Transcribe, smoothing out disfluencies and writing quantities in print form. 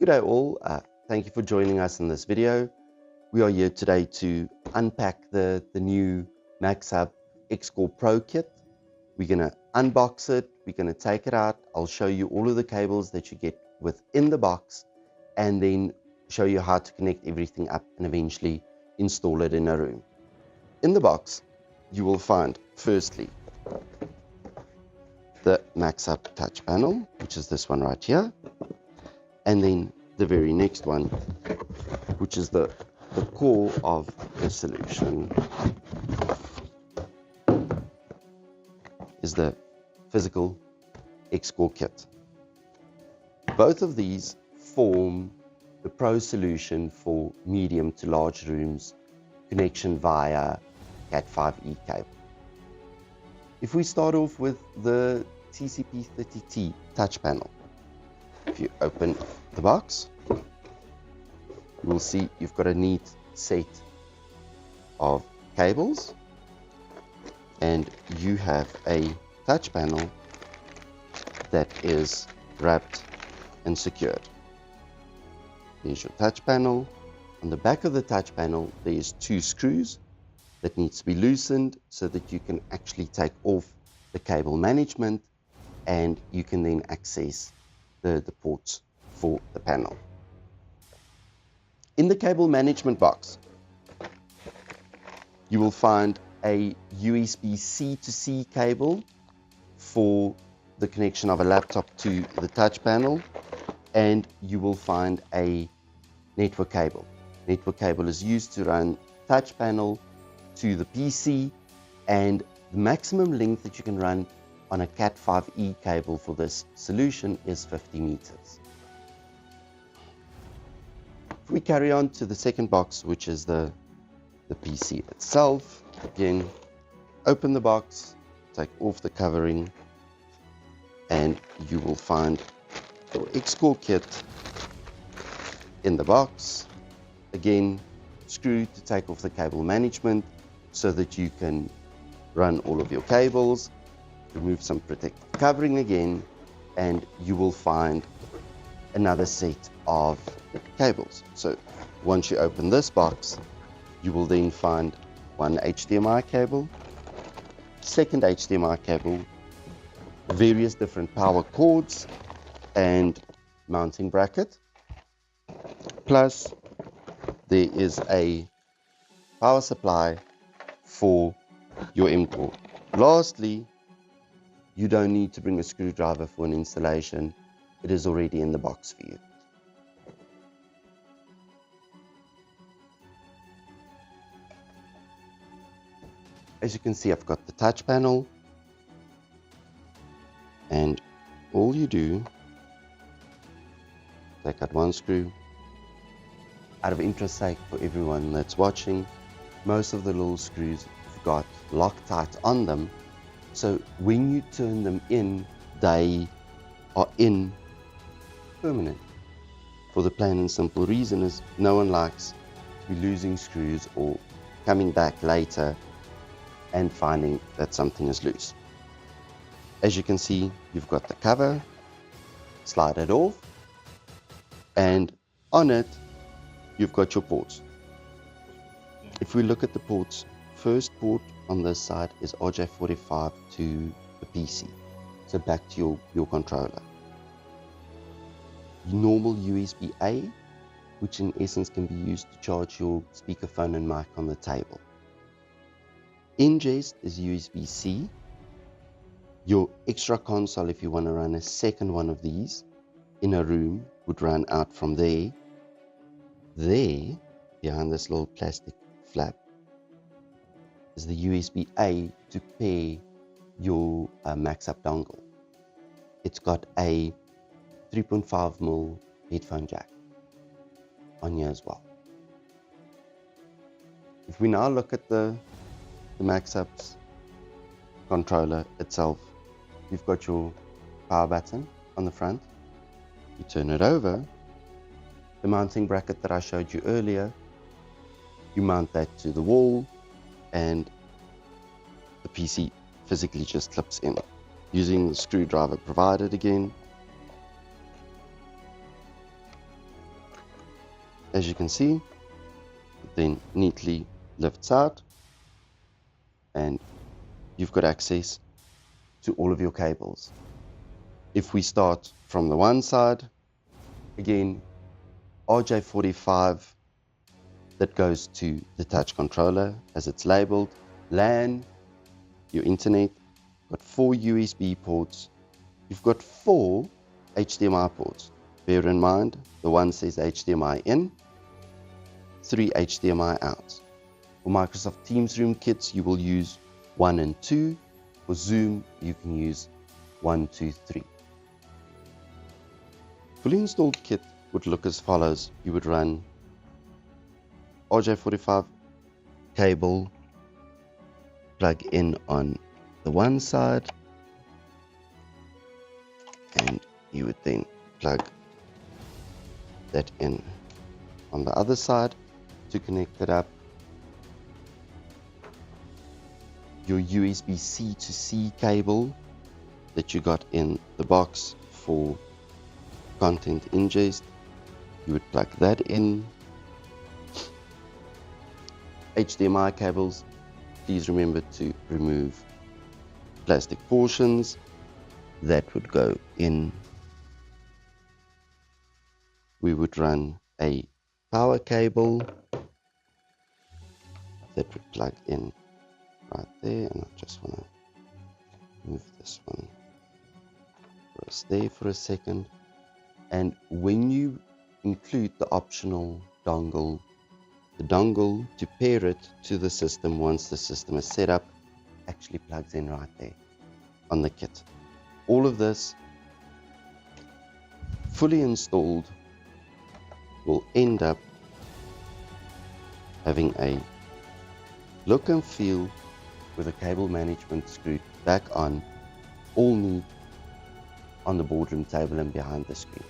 Good day all, thank you for joining us in this video. We are here today to unpack the new MAXHUB XCore Pro kit. We're going to unbox it, we're going to take it out, I'll show you all of the cables that you get within the box and then show you how to connect everything up and eventually install it in a room. In the box you will find firstly the MAXHUB touch panel, which is this one right here, and then the very next one, which is the core of the solution, is the physical XCore kit. Both of these form the Pro solution for medium to large rooms, connection via Cat5e cable. If we start off with the TCP30T touch panel, if you open the box, you will see you've got a neat set of cables and you have a touch panel that is wrapped and secured. There's your touch panel. On the back of the touch panel there's two screws that needs to be loosened so that you can actually take off the cable management and you can then access the ports for the panel. In the cable management box, you will find a USB-C to C cable for the connection of a laptop to the touch panel, and you will find a network cable. Network cable is used to run touch panel to the PC, and the maximum length that you can run on a Cat5e cable for this solution is 50 meters. If we carry on to the second box, which is the PC itself, again, open the box, take off the covering, and you will find your XCore kit in the box. Again, screw to take off the cable management so that you can run all of your cables. Remove some protective covering again, and you will find another set of cables. So once you open this box, you will then find one HDMI cable, second HDMI cable, various different power cords and mounting bracket, plus there is a power supply for your M-core. Lastly, you don't need to bring a screwdriver for an installation. It is already in the box for you. As you can see, I've got the touch panel, and all you do, take out one screw. Out of interest sake for everyone that's watching, most of the little screws have got Loctite on them, so when you turn them in, they are in permanent. For the plain and simple reason is no one likes to be losing screws or coming back later and finding that something is loose. As you can see, you've got the cover, slide it off, and on it you've got your ports. If we look at the ports, first port on this side is RJ45 to the PC, so back to your controller. Normal USB-A, which in essence can be used to charge your speakerphone and mic on the table. Ingest is USB-C. Your extra console, if you want to run a second one of these in a room, would run out from there. There, behind this little plastic flap, is the USB-A to pair your MAXHUB dongle. It's got a 3.5mm headphone jack on here as well. If we now look at the MAXHUB's controller itself, you've got your power button on the front. You turn it over, the mounting bracket that I showed you earlier, you mount that to the wall and the PC physically just clips in. Using the screwdriver provided again, As you can see, it then neatly lifts out and you've got access to all of your cables. If we start from the one side, again, RJ45 that goes to the touch controller as it's labeled, LAN, your internet, got 4 USB ports, you've got 4 HDMI ports. Bear in mind, the one says HDMI in, 3 HDMI out. For Microsoft Teams Room kits, you will use 1 and 2. For Zoom, you can use 1, 2, 3. Fully installed kit would look as follows. You would run RJ45 cable, plug in on the one side, and you would then plug that in on the other side to connect it up. Your USB-C to C cable that you got in the box for content ingest, you would plug that in. HDMI cables, please remember to remove plastic portions. That would go in. We would run a power cable that would plug in right there, and I just want to move this one for us there for a second. And when you include the optional dongle, the dongle to pair it to the system once the system is set up actually plugs in right there on the kit. All of this fully installed will end up having a look and feel with a cable management screwed back on, all neat on the boardroom table and behind the screen.